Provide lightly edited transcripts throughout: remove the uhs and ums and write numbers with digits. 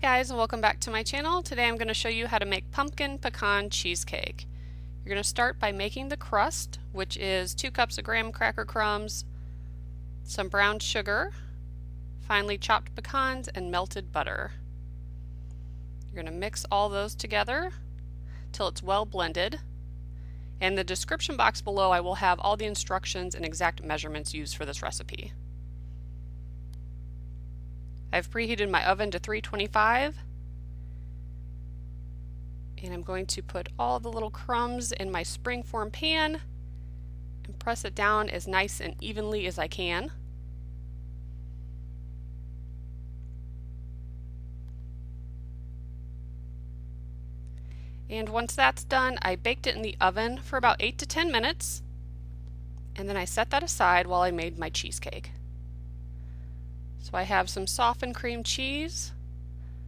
Hi guys, and welcome back to my channel. Today I'm going to show you how to make pumpkin pecan cheesecake. You're going to start by making the crust, which is 2 cups of graham cracker crumbs, some brown sugar, finely chopped pecans, and melted butter. You're going to mix all those together till it's well blended. In the description box below I will have all the instructions and exact measurements used for this recipe. I've preheated my oven to 325, and I'm going to put all the little crumbs in my springform pan and press it down as nice and evenly as I can. And once that's done, I baked it in the oven for about 8 to 10 minutes, and then I set that aside while I made my cheesecake. So I have some softened cream cheese,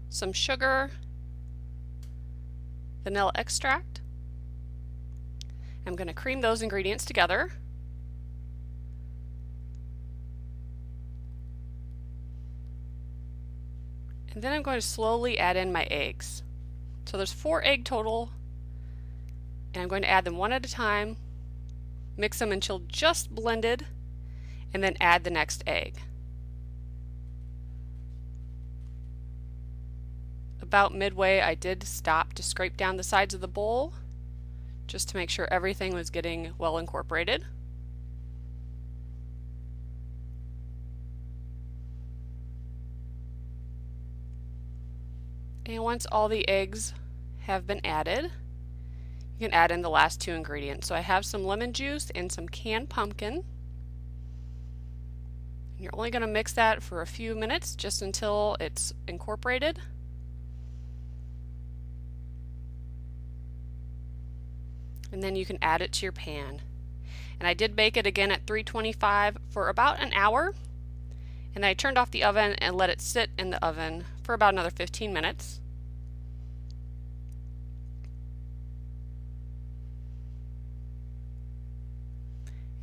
some sugar, vanilla extract. I'm going to cream those ingredients together. And then I'm going to slowly add in my eggs. So there's 4 eggs total, and I'm going to add them one at a time, mix them until just blended, and then add the next egg. About midway, I did stop to scrape down the sides of the bowl just to make sure everything was getting well incorporated. And once all the eggs have been added, you can add in the last 2 ingredients. So I have some lemon juice and some canned pumpkin. You're only going to mix that for a few minutes just until it's incorporated. And then you can add it to your pan. And I did bake it again at 325 for about an hour, and I turned off the oven and let it sit in the oven for about another 15 minutes.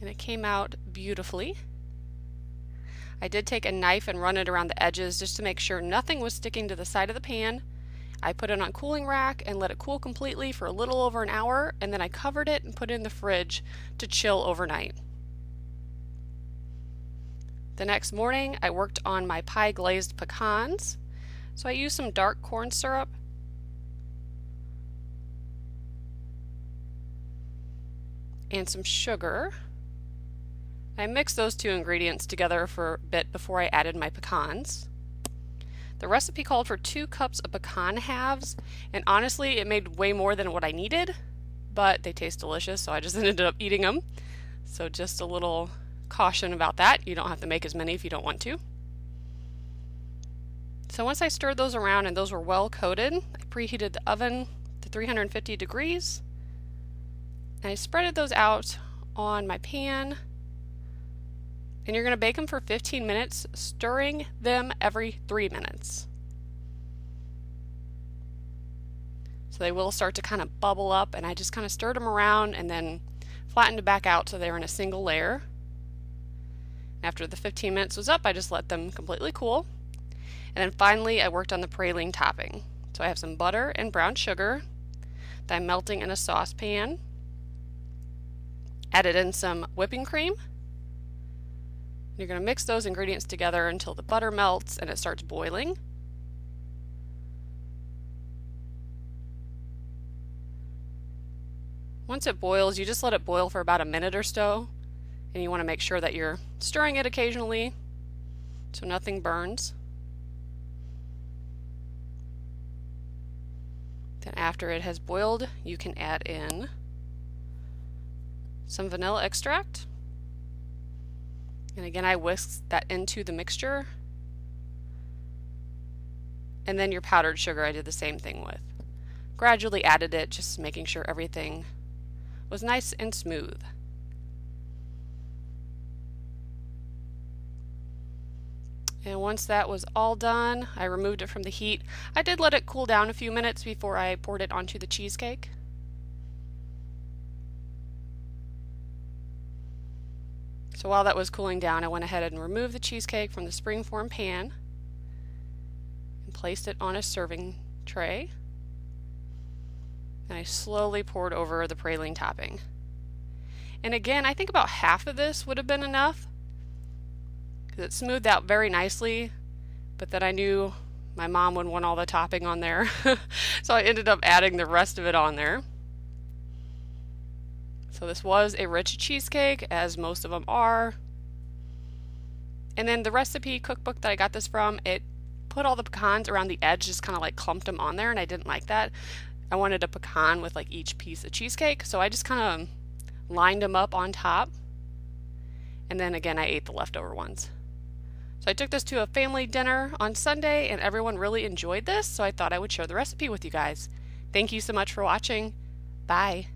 And it came out beautifully. I did take a knife and run it around the edges just to make sure nothing was sticking to the side of the pan. I put it on cooling rack and let it cool completely for a little over an hour, and then I covered it and put it in the fridge to chill overnight. The next morning I worked on my pie-glazed pecans. So I used some dark corn syrup, and some sugar. I mixed those 2 ingredients together for a bit before I added my pecans. The recipe called for 2 cups of pecan halves, and honestly it made way more than what I needed, but they taste delicious, so I just ended up eating them. So just a little caution about that. You don't have to make as many if you don't want to. So once I stirred those around and those were well coated, I preheated the oven to 350 degrees, and I spreaded those out on my pan. And you're going to bake them for 15 minutes, stirring them every 3 minutes. So they will start to kind of bubble up, and I just kind of stirred them around and then flattened it back out so they were in a single layer. After the 15 minutes was up, I just let them completely cool. And then finally I worked on the praline topping. So I have some butter and brown sugar that I'm melting in a saucepan. Added in some whipping cream. You're going to mix those ingredients together until the butter melts and it starts boiling. Once it boils, you just let it boil for about a minute or so, and you want to make sure that you're stirring it occasionally so nothing burns. Then after it has boiled, you can add in some vanilla extract. And again, I whisked that into the mixture. And then your powdered sugar I did the same thing with. Gradually added it, just making sure everything was nice and smooth. And once that was all done, I removed it from the heat. I did let it cool down a few minutes before I poured it onto the cheesecake. So while that was cooling down, I went ahead and removed the cheesecake from the springform pan placed it on a serving tray. And I slowly poured over the praline topping. And again, I think about half of this would have been enough because it smoothed out very nicely, but then I knew my mom would want all the topping on there. So I ended up adding the rest of it on there. So this was a rich cheesecake, as most of them are. And then the recipe cookbook that I got this from, it put all the pecans around the edge, just kind of like clumped them on there, and I didn't like that. I wanted a pecan with like each piece of cheesecake, so I just kind of lined them up on top. And then again, I ate the leftover ones. So I took this to a family dinner on Sunday, and everyone really enjoyed this, so I thought I would share the recipe with you guys. Thank you so much for watching. Bye.